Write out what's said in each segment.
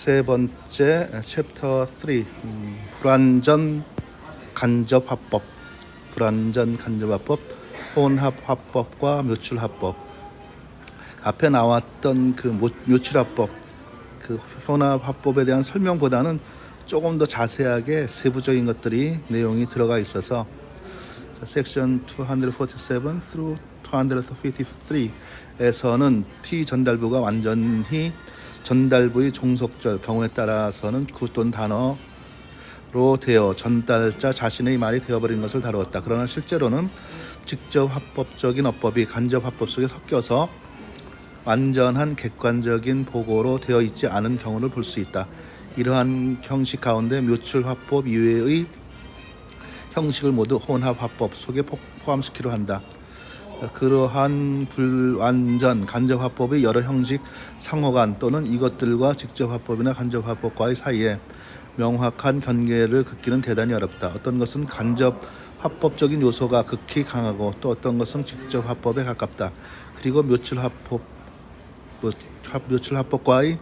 세 번째 챕터 3 불완전 간접화법, 불완전 간접화법, 혼합화법과 묘출화법. 앞에 나왔던 그 묘출화법, 그 혼합화법에 대한 설명보다는 조금 더 자세하게 세부적인 것들이 내용이 들어가 있어서 섹션 247 through 253에서는 P 전달부가 완전히 전달부의 종속절 경우에 따라서는 구 또는 단어로 되어 전달자 자신의 말이 되어버린 것을 다루었다. 그러나 실제로는 직접 화법적인 어법이 간접 화법 속에 섞여서 완전한 객관적인 보고로 되어 있지 않은 경우를 볼 수 있다. 이러한 형식 가운데 묘출 화법 이외의 형식을 모두 혼합 화법 속에 포함시키려 한다. 그러한 불완전 간접 화법의 여러 형식 상호간 또는 이것들과 직접 화법이나 간접 화법과의 사이에 명확한 경계를 긋기는 대단히 어렵다. 어떤 것은 간접 화법적인 요소가 극히 강하고 또 어떤 것은 직접 화법에 가깝다. 그리고 묘출 화법과의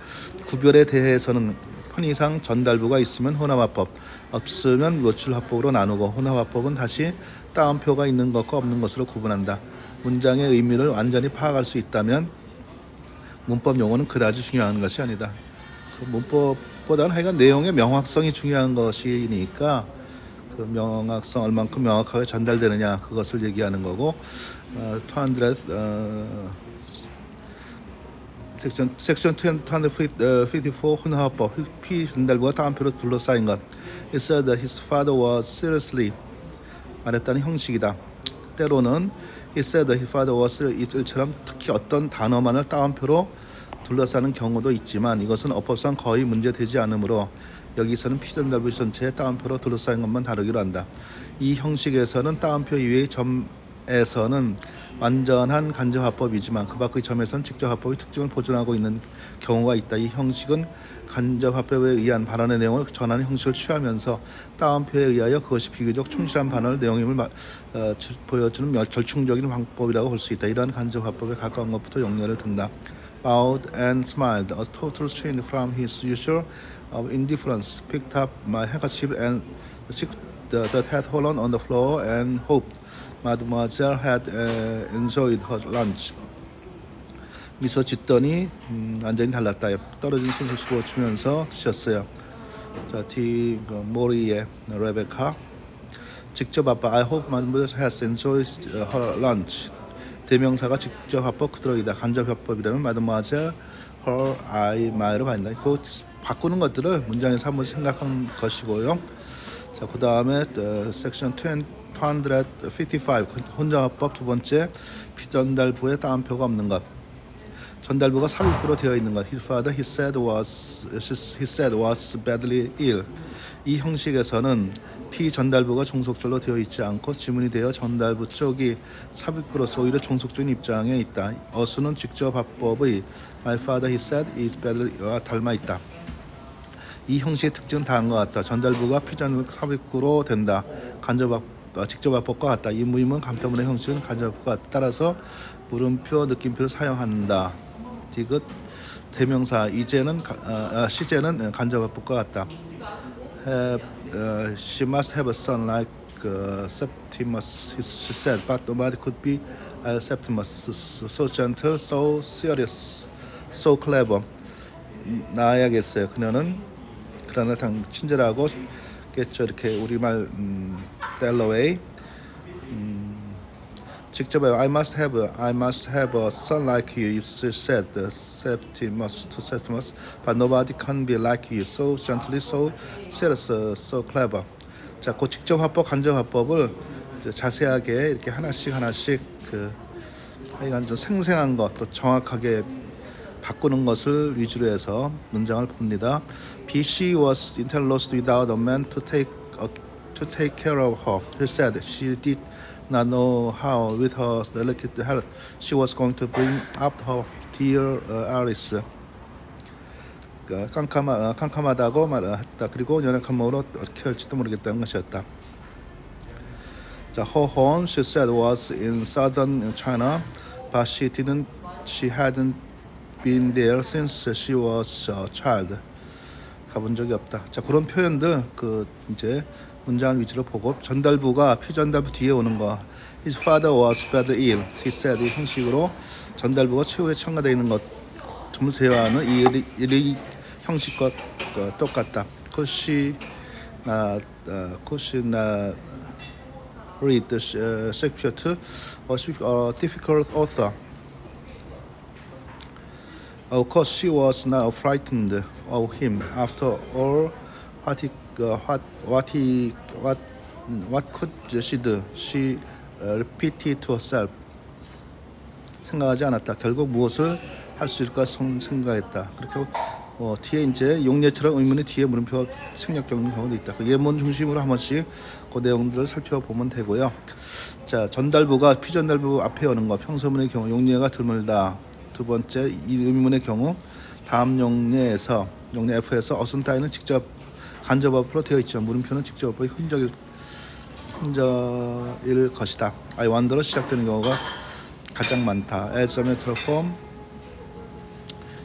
구별에 대해서는 편의상 전달부가 있으면 혼합화법, 없으면 묘출화법으로 나누고 혼합화법은 다시 따옴표가 있는 것과 없는 것으로 구분한다. 문장의 의미를 완전히 파악할 수 있다면 문법 용어는 그다지 중요한 것이 아니다. 그 문법보다는 하여간 내용의 명확성이 중요한 것이니까 그 명확성 얼만큼 명확하게 전달되느냐 그것을 얘기하는 거고 200 섹션 254 혼합법 P 전달부가 따옴표로 둘러싸인 것. It said that his father was seriously 말했다는 형식이다. 때로는 He said that his father was 이들처럼 특히 어떤 단어만을 따옴표로 둘러싸는 경우도 있지만 이것은 어법상 거의 문제되지 않으므로 여기서는 P 전달부 전체에 따옴표로 둘러싸인 것만 다루기로 한다. 이 형식에서는 따옴표 이외의 점에서는 완전한 간접 화법이지만 그 밖의 점에서는 직접 화법의 특징을 보존하고 있는 경우가 있다. 이 형식은 간접 화법에 의한 발언의 내용을 전하는 형식을 취하면서 따옴표에 의하여 그것이 비교적 충실한 발언의 내용임을 보여주는 절충적인 방법이라고 볼 수 있다. 이러한 간접 화법에 가까운 것부터 용례를 든다. Bowed and smiled, a total change from his usual of indifference. Picked up my handkerchief and that had fallen on the floor and hoped Mademoiselle had enjoyed her lunch. 미소 짓더니 완전히 달랐다. 떨어진 손을 씹어주면서 드셨어요. 자, 모리의 레베카. 직접 아빠 I hope Mademoiselle has enjoyed her lunch. 대명사가 직접 화법 그대로이다. 간접 화법이라면 Mademoiselle, her, I, my로 받는다. 그 바꾸는 것들을 문장에서 한번 생각한 것이고요. 자, 그 다음에 섹션 255 혼잡화법 두 번째 비전달부에 따옴표가 없는 것. 전달부가 삽입구로 되어 있는 것. His father, he said was badly ill. 이 형식에서는 피전달부가 종속절로 되어 있지 않고 지문이 되어 전달부 쪽이 삽입구로서 오히려 종속적인 입장에 있다. 어수는 직접 화법의 My father, he said is badly와 닮아 있다. 이 형식의 특징은 다른 것 같다. 전달부가 피전달부 삽입구로 된다. 직접 화법과 같다. 이 무임은 감탄문의 형식은 간접과 따라서 물음표, 느낌표를 사용한다. 디귿 대명사 시제는 간접화법과 같다. She must have a son like Septimus, she said, but nobody could be Septimus. So gentle, so serious, so clever. 낳아야겠어요. 그녀는 그러나 친절하고 겠죠. 이렇게 우리말 델러웨이. 직접 I must have a son like you, she said, Septimus to Septimus, but nobody can be like you, so gently, so serious, so clever. 자, 그 직접 화법, 간접 화법을 자세하게 이렇게 하나씩 하여간 좀 생생한 것, 또 정확하게 바꾸는 것을 위주로 해서 문장을 봅니다. She was entirely lost without a man to take care of her. He said she did not know how, with her delicate health, she was going to bring up her dear Alice. 캄캄하다고 말했다. 그리고 연약한 몸으로 어떻게 할지도 모르겠다는 것이었다. 자, her home, she said, was in southern China, but she hadn't been there since she was a child. 가본 적이 없다. 자, 그런 표현들 그 이제 문장 위주로 보고 전달부가 피전달부 뒤에 오는 거. His father was badly ill. He said 이 형식으로 전달부가 최후에 첨가되어 있는 것 전부 세화하는 이 형식과 똑같다. Could she not read the Shakespeare too? Was she a difficult author? Of course, she was now frightened of him. After all, what could she do? She repeated to herself. 생각하지 않았다. 결국 무엇을 할 수 있을까 생각했다. 그렇게 뒤에 이제 용례처럼 의문의 뒤에 물음표가 생략되는 경우도 있다. 그 예문 중심으로 한 번씩 그 내용들을 살펴보면 되고요. 자, 전달부가 피전달부 앞에 오는 거. 평서문의 경우 용례가 드물다. 두 번째 이 의문의 경우 다음 용례에서 용례 F에서 어순 따위는 직접 간접어법으로 되어 있지만 물음표는 직접어법의 흔적일 것이다. I wonder로 시작되는 경우가 가장 많다. As a matter of form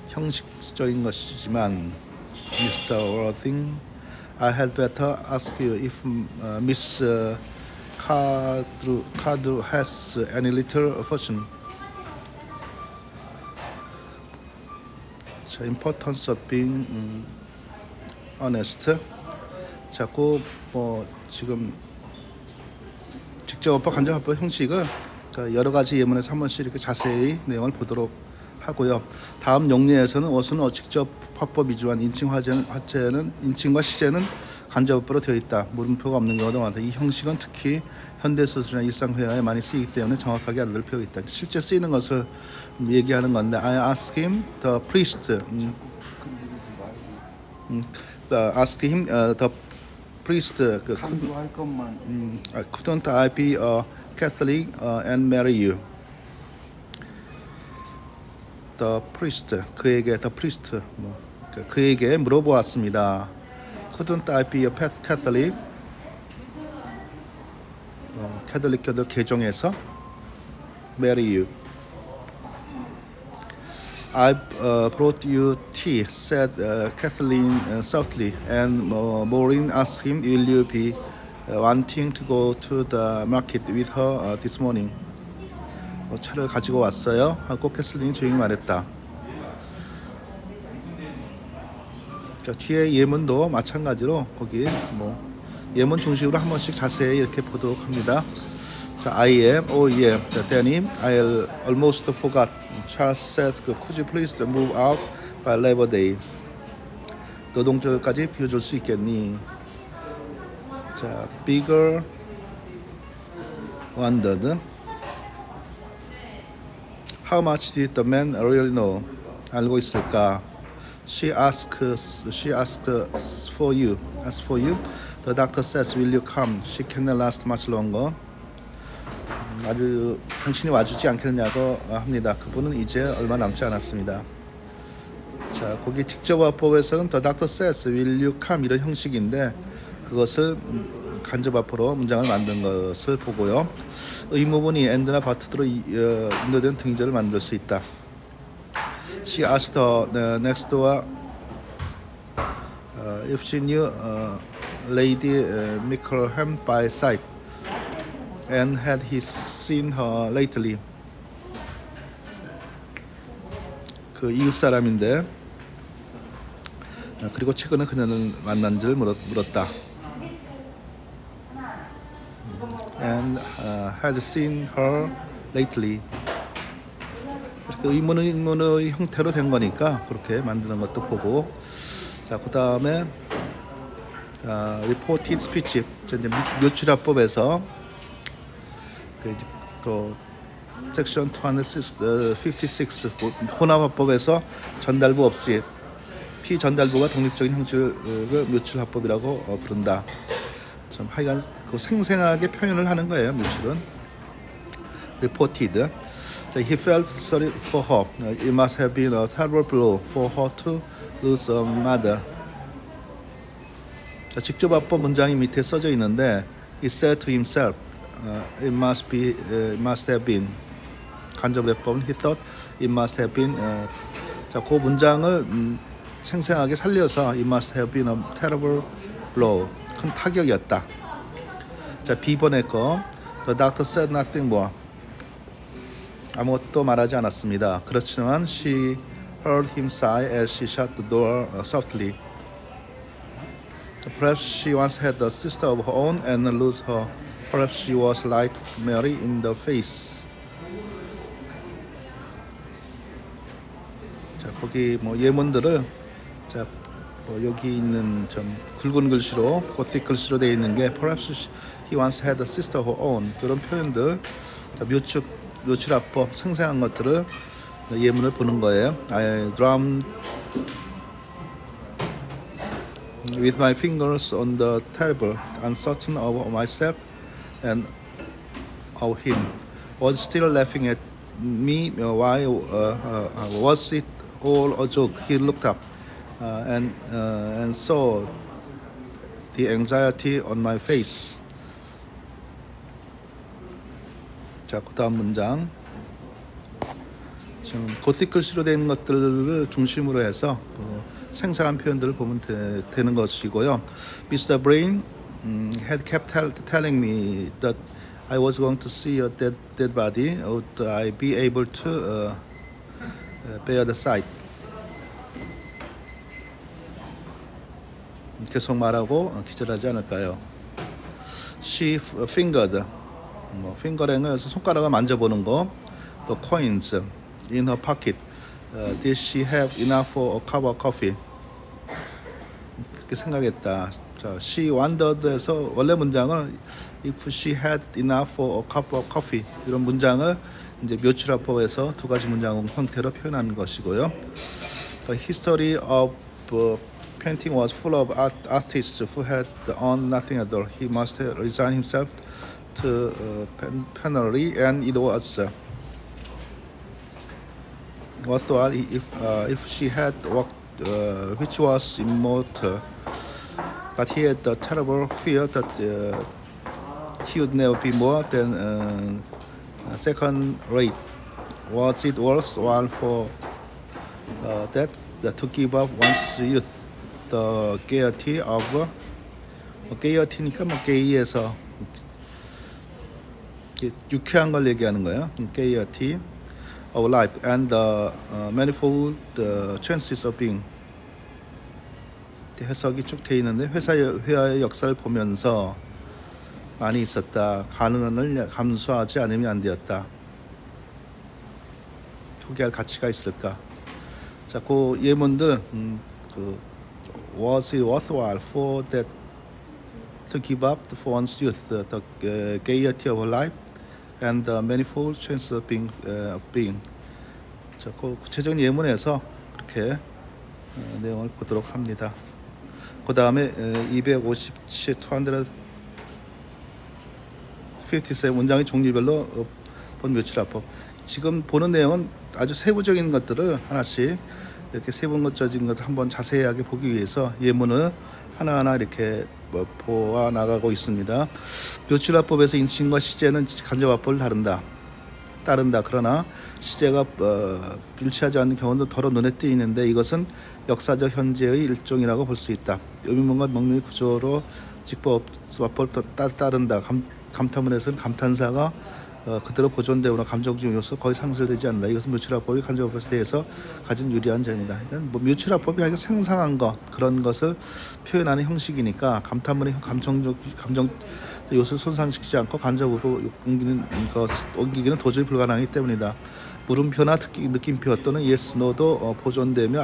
형식적인 것이지만 Mr. Worthing, I had better ask you if Miss Card has any little fortune. 자, importance of being honest. 자꾸 지금 직접어법, 간접어법 형식을 여러 가지 예문에서 한 번씩 이렇게 자세히 내용을 보도록 하고요. 다음 용례에서는 어순은 직접 화법이지만 화체는 인칭과 시제는 간접어법으로 되어 있다. 물음표가 없는 경우도 많다. 이 형식은 특히 현대소설이나 일상회화에 많이 쓰이기 때문에 정확하게 알려져 있다. 실제 쓰이는 것을 얘기하는 건데 I asked him, the priest, asked him, the priest, 강조할 것만. couldn't I be a Catholic and marry you? The priest, 그에게 the priest, 그에게 물어보았습니다. Couldn't I be a Catholic? 캐톨릭 교도 개종해서 marry you. I brought you tea, said Kathleen softly, and Maureen asked him, will you be wanting to go to the market with her this morning? 차를 가지고 왔어요 하고 캐슬린이 조용히 말했다. 자, 뒤에 예문도 마찬가지로 거기 예문 중심으로 한 번씩 자세히 이렇게 보도록 합니다. 자, I am, oh yeah, Danny, I almost forgot. Charles said, could you please move out by Labor Day? 노동절까지 비워줄 수 있겠니? 자, Bigger wondered. How much did the man really know? 알고 있을까? She asked for you. Asked for you. The doctor says, will you come? She cannot last much longer. 아주 당신이 와주지 않겠느냐고 합니다. 그분은 이제 얼마 남지 않았습니다. 자, 거기 직접어법에서는 the doctor says, will you come? 이런 형식인데 그것을 간접어법으로 문장을 만든 것을 보고요. 의무문이 and나 but로 인도된 등절을 만들 수 있다. She asked the next door if she knew Lady Mickleham by sight and had he seen her lately. 그 이웃 사람인데 그리고 최근에 그녀는 만난지를 물었다. And had seen her lately. 의문의 형태로 된 거니까 그렇게 만드는 것도 보고. 자, 그 다음에 reported speech, 이제 묘출합법에서 또 섹션 256 혼합합법에서 전달부 없이 피전달부가 독립적인 형식을 묘출합법이라고 부른다. 좀 하여간 그 생생하게 표현을 하는 거예요. 묘출은 reported. He felt sorry for her. It must have been a terrible blow for her to lose a mother. 직접합법 문장이 밑에 써져 있는데 he said to himself, it must have been. 간접해법은 he thought it must have been. 자, 그 문장을 생생하게 살려서 it must have been a terrible blow. 큰 타격이었다. 자, B번의 거. The doctor said nothing more. 아무것도 말하지 않았습니다. 그렇지만 she heard him sigh as she shut the door softly. Perhaps she once had a sister of her own and lose her. Perhaps she was like Mary in the face. 자, 거기 뭐 예문들을 자, 뭐 여기 있는 좀 굵은 글씨로 고틱 글씨로 되어 있는 게 Perhaps he once had a sister of her own 그런 표현들 자, 묘출합법 생생한 것들을 예문을 보는 거예요. I drummed with my fingers on the table, uncertain of myself and of him. Was still laughing at me. Why was it all a joke? He looked up and saw the anxiety on my face. 자, 그다음 문장. 지금 고틱 글씨로 된 것들을 중심으로 해서 생생한 표현들을 보면 되는 것이고요. Mr. Brain had kept telling me that I was going to see a dead body. Would I be able to bear the sight? 계속 말하고 기절하지 않을까요? She fingered. fingering은 손가락을 만져보는 거. The coins in her pocket. Did she have enough for a cup of coffee? 그렇게 생각했다. 자, she wondered에서 원래 문장을 if she had enough for a cup of coffee 이런 문장을 이제 묘출합법에서 두 가지 문장 형태로 표현한 것이고요. The history of painting was full of artists who had earned nothing at all. He must have resigned himself to penury, and it was worthwhile if she had worked, which was immortal. But he had the terrible fear that he would never be more than second rate. Was it worthwhile for that to give up one's youth, the gaiety of gaiety,니까 뭐 gay에서 유쾌한 걸 얘기하는 거예요. gaiety of life and the manifold chances of being. 해석이 쭉 돼 있는데 회화의 역사를 보면서 많이 있었다. 가능을 감수하지 않으면 안 되었다. 포기할 가치가 있을까? 자, 그 예문들 was it worthwhile for that to give up for one's youth, the gaiety of life, and the manifold chances of being. 자, 그 구체적인 예문에서 그렇게 내용을 보도록 합니다. 그 다음에 257, 257 문장의 종류별로 본 묘출합법. 지금 보는 내용은 아주 세부적인 것들을 하나씩 이렇게 세부적인 것을 한번 자세하게 보기 위해서 예문을 하나하나 이렇게 보아 나가고 있습니다. 묘출합법에서 인칭과 시제는 간접화법을 따른다. 그러나 시제가 일치하지 않는 경우도 더러 눈에 띄는데 이것은 역사적 현재의 일종이라고 볼 수 있다. 의문문과 명령의 구조로 직법화법을 따른다. 감탄문에서는 감탄사가 그대로 보존되거나 감정적 요소 거의 상실되지 않는다. 이것은 묘출합법이 간접화법에 대해서 가진 유리한 점이다. 그러니까 묘출합법이 아주 생생한 것 그런 것을 표현하는 형식이니까 감탄문의 감정 요소를 손상시키지 않고 간접으로 옮기기는 도저히 불가능하기 때문이다. 물음표나 느낌표 또는 yes, no도 보존되며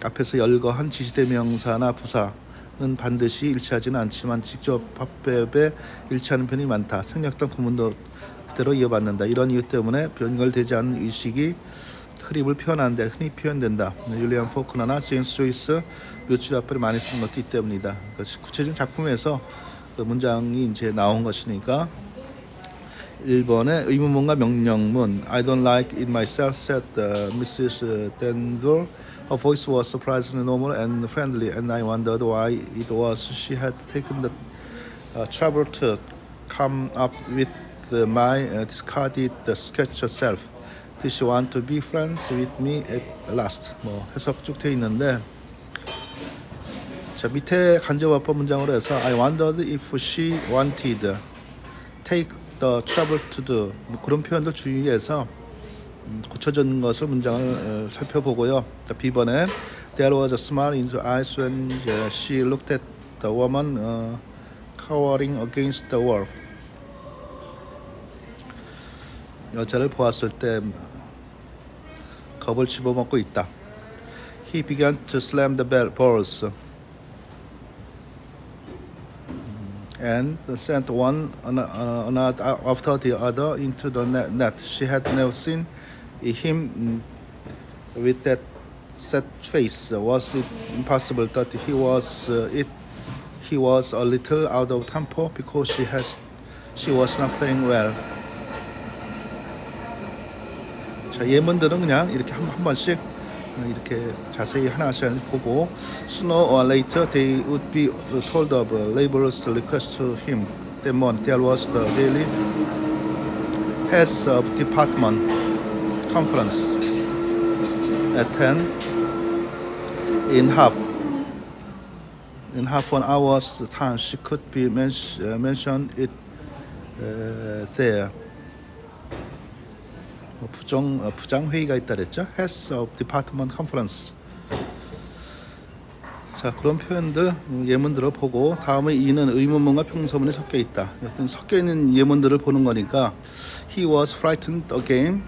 앞에서 열거한 지시대명사나 부사는 반드시 일치하지는 않지만 직접 합법에 일치하는 편이 많다. 생략된 구문도 그대로 이어받는다. 이런 이유 때문에 연결되지 않은 의식이 흐림을 표현하는데 흔히 표현된다. 윌리엄 포크너나 제임스 조이스 묘출합법을 많이 쓰는 것도 이 때문이다. 구체적인 작품에서 그 문장이 이제 나온 것이니까 1번에 의문문과 명령문. I don't like it myself, said Mrs. Dendor. Her voice was surprisingly normal and friendly, and I wondered why it was she had taken the trouble to come up with my discarded sketch herself. Did she want to be friends with me at last? 뭐 해석 쭉 돼 있는데 자 밑에 간접어법 문장으로 해서 I wondered if she wanted take the trouble to do 뭐 그런 표현들 주의해서 고쳐진 것을 문장을 살펴보고요. B번에 There was a smile in her eyes when she looked at the woman cowering against the wall. 여자를 보았을 때 겁을 집어먹고 있다. He began to slam the balls and sent one another after the other into the net. She had never seen him with that set face. Was it impossible that he was a little out of tempo because she was not playing well. 자, 예문들은 그냥 이렇게 한 번씩 이렇게 자세히 하나씩 보고 Sooner or later they would be told of laborers' request to him. Then there was the daily heads of department conference at 10 in half an hour's time. She could be mentioned it there. 부장 회의가 있다 그랬죠. Heads of Department Conference. 자 그런 표현들 예문들을 보고 다음에 이는 의문문과 평서문이 섞여 있다. 여튼 섞여 있는 예문들을 보는 거니까 He was frightened again.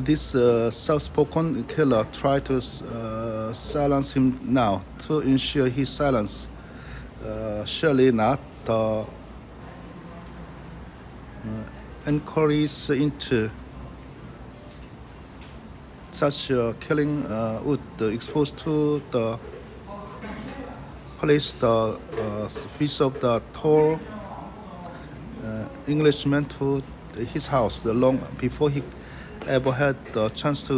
This soft-spoken killer tried to silence him now to ensure his silence. Surely not. The inquiries into such killing would expose to the police the face of the tall Englishman to his house long before he ever had the chance to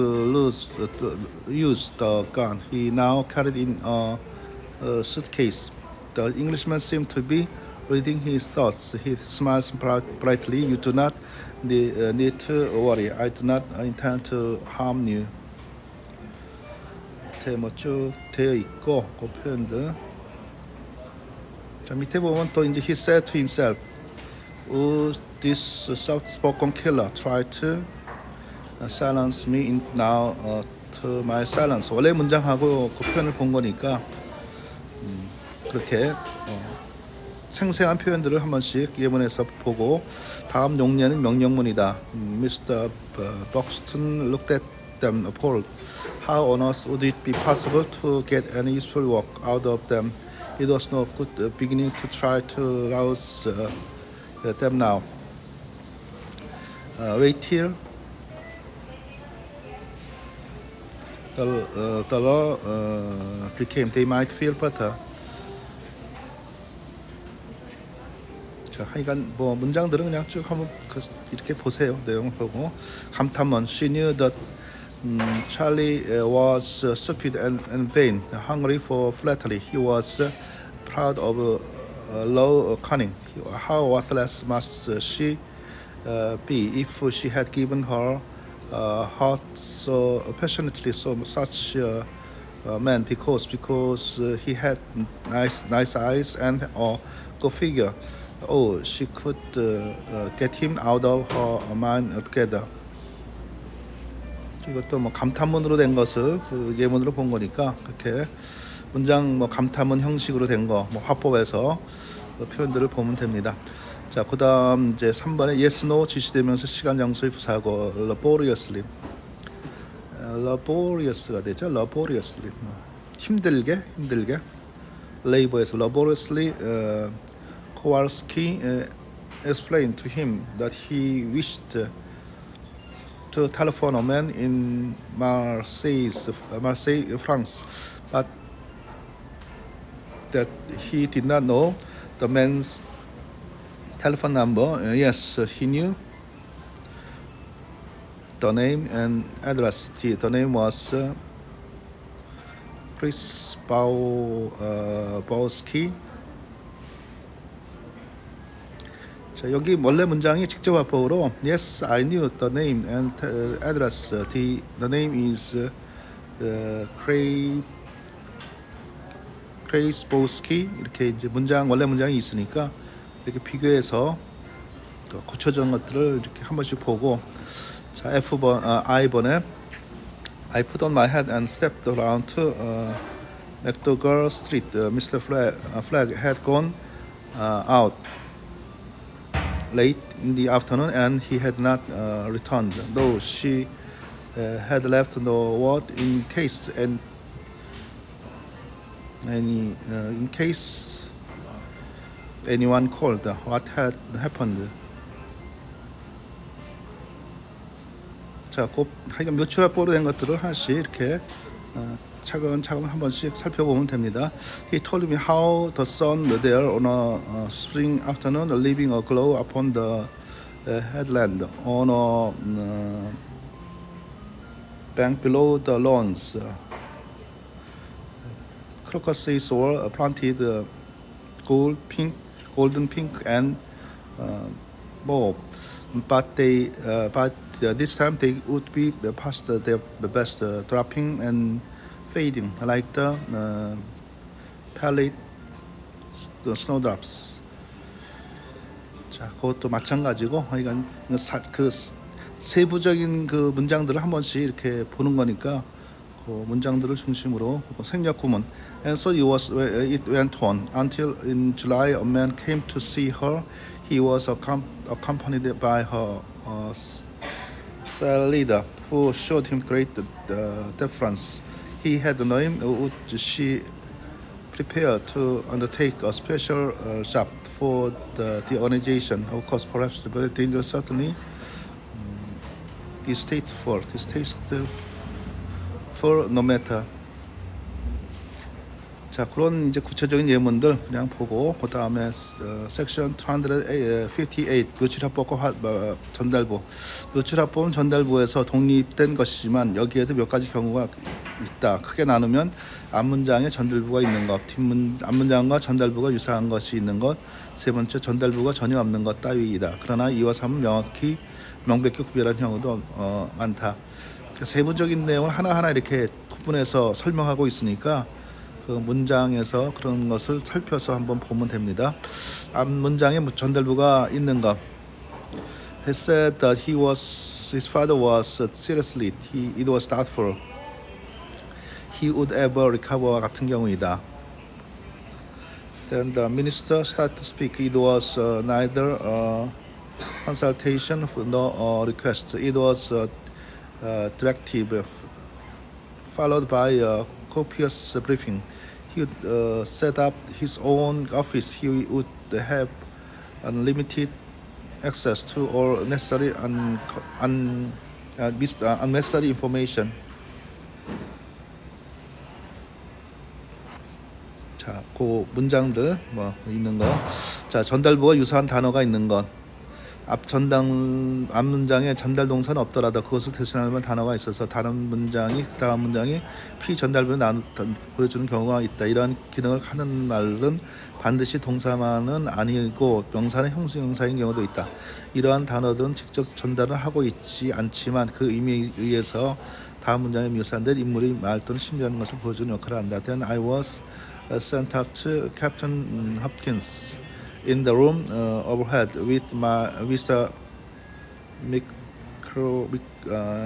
use the gun he now carried in a suitcase. The Englishman seemed to be reading his thoughts. He smiles brightly. You do not need to worry. I do not intend to harm you. 밑에 뭐 쭉 되어 있고 그 표현들. 자 밑에 보면 또 이제 he said to himself, "Would this soft-spoken killer try to silence me now to my silence?" 원래 문장하고 그 표현을 본 거니까 그렇게 생생한 표현들을 한 번씩 예문에서 보고 다음 용례는 명령문이다. Mr. Buxton looked at them appalled. How on earth would it be possible to get any useful work out of them? It was no good beginning to try to rouse them now. Wait till the law became. They might feel better. 자, 하여간 뭐 문장들은 그냥 쭉 한번 이렇게 보세요. 내용을 보고 감탄문. She knew that Charlie was stupid and vain, hungry for flattery. He was proud of low cunning. How worthless must she be if she had given her heart so passionately so such a man because he had nice eyes and a good figure. Oh, she could get him out of her mind altogether. 이것도 뭐 감탄문으로 된 것을 그 예문으로 본 거니까 그렇게 문장 뭐 감탄문 형식으로 된 거 뭐 화법에서 그 표현들을 보면 됩니다. 자, 그다음 이제 3번에 yes, no 지시되면서 시간 장소의 부사고 laboriously laborious가 되죠. laboriously 힘들게 labor에서 laboriously Kowalski explained to him that he wished to telephone a man in Marseille, France, but that he did not know the man's telephone number. Yes, he knew the name and address. The name was Chris Bowski. 자, 여기 원래 문장이 직접 화법으로 Yes, I knew the name and address. The name is Krasbowski. 이렇게 이제 문장 원래 문장이 있으니까 이렇게 비교해서 고쳐진 것들을 이렇게 한 번씩 보고 자 F번 I번에 I put on my hat and stepped around to McDougall Street. Mr. Flagg had gone out late in the afternoon and he had not returned, though she had left no word in case anyone called. What had happened? 자, 하여간 묘출합법으로 된 것들을 하나씩 이렇게 차근차근 한 번씩 살펴보면 됩니다. He told me how the sun there on a spring afternoon, leaving a glow upon the headland on a bank below the lawns. Crocuses were planted golden pink and mauve, but this time they would be past their best, dropping and fading like the pallid snowdrops. 자, 그것도 마찬가지고, 그러니까 그 세부적인 그 문장들을 한 번씩 이렇게 보는 거니까 그 문장들을 중심으로 생략 구문. And so it went on until in July a man came to see her. He was accompanied by her cell leader, who showed him great deference. He had known would she prepare to undertake a special job for the organization. Of course, perhaps very dangerous, certainly distasteful no matter. 자, 그런 이제 구체적인 예문들 그냥 보고 그 다음에 섹션 258 묘출합법과 전달부. 묘출합법은 전달부에서 독립된 것이지만 여기에도 몇 가지 경우가 있다. 크게 나누면 앞문장에 전달부가 있는 것, 앞문장과 전달부가 유사한 것이 있는 것, 세 번째 전달부가 전혀 없는 것 따위이다. 그러나 2와 3은 명백히 구별한 경우도 많다. 그러니까 세부적인 내용을 하나하나 이렇게 구분해서 설명하고 있으니까 그 문장에서 그런 것을 살펴서 한번 보면 됩니다. 앞 문장에 전달부가 있는 것. He said that his father was seriously, it was doubtful he would ever recover 같은 경우이다. Then the minister started to speak. It was neither a consultation nor a request. It was a directive followed by a copious briefing. He would set up his own office. He would have unlimited access to all necessary unnecessary information. 자, 그 문장들 뭐 있는 거. 자, 전달부와 유사한 단어가 있는 것. 앞 문장에 전달 동사는 없더라도 그것을 대신할 단어가 있어서 다른 문장이 다음 문장이 피전달부를 보여주는 경우가 있다. 이러한 기능을 하는 말은 반드시 동사만은 아니고 명사는 형용사인 경우도 있다. 이러한 단어들은 직접 전달을 하고 있지 않지만 그 의미에 의해서 다음 문장에 묘사된 인물이 말 또는 심리하는 것을 보여주는 역할을 한다. Then I was sent up to Captain Hopkins in the room overhead with Mr.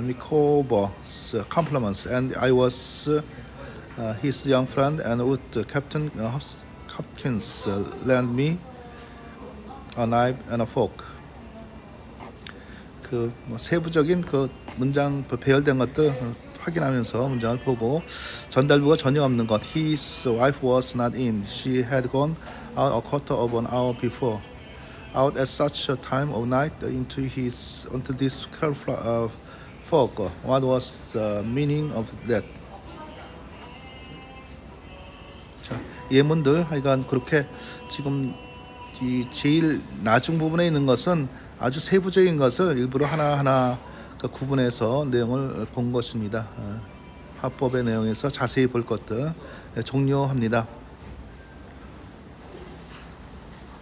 Micawber's compliments, and I was his young friend, and would Captain Hopkins lend me a knife and a fork. 그 세부적인 그 문장 배열된 것들 확인하면서 문장을 보고 전달부가 전혀 없는 것. His wife was not in. She had gone out a quarter of an hour before. Out at such a time of night into this fog. What was the meaning of that? 자, 예문들 하여간 그렇게 지금 이 제일 나중 부분에 있는 것은 아주 세부적인 것을 일부러 하나하나 구분해서 내용을 본 것입니다. 화법의 내용에서 자세히 볼 것들 종료합니다.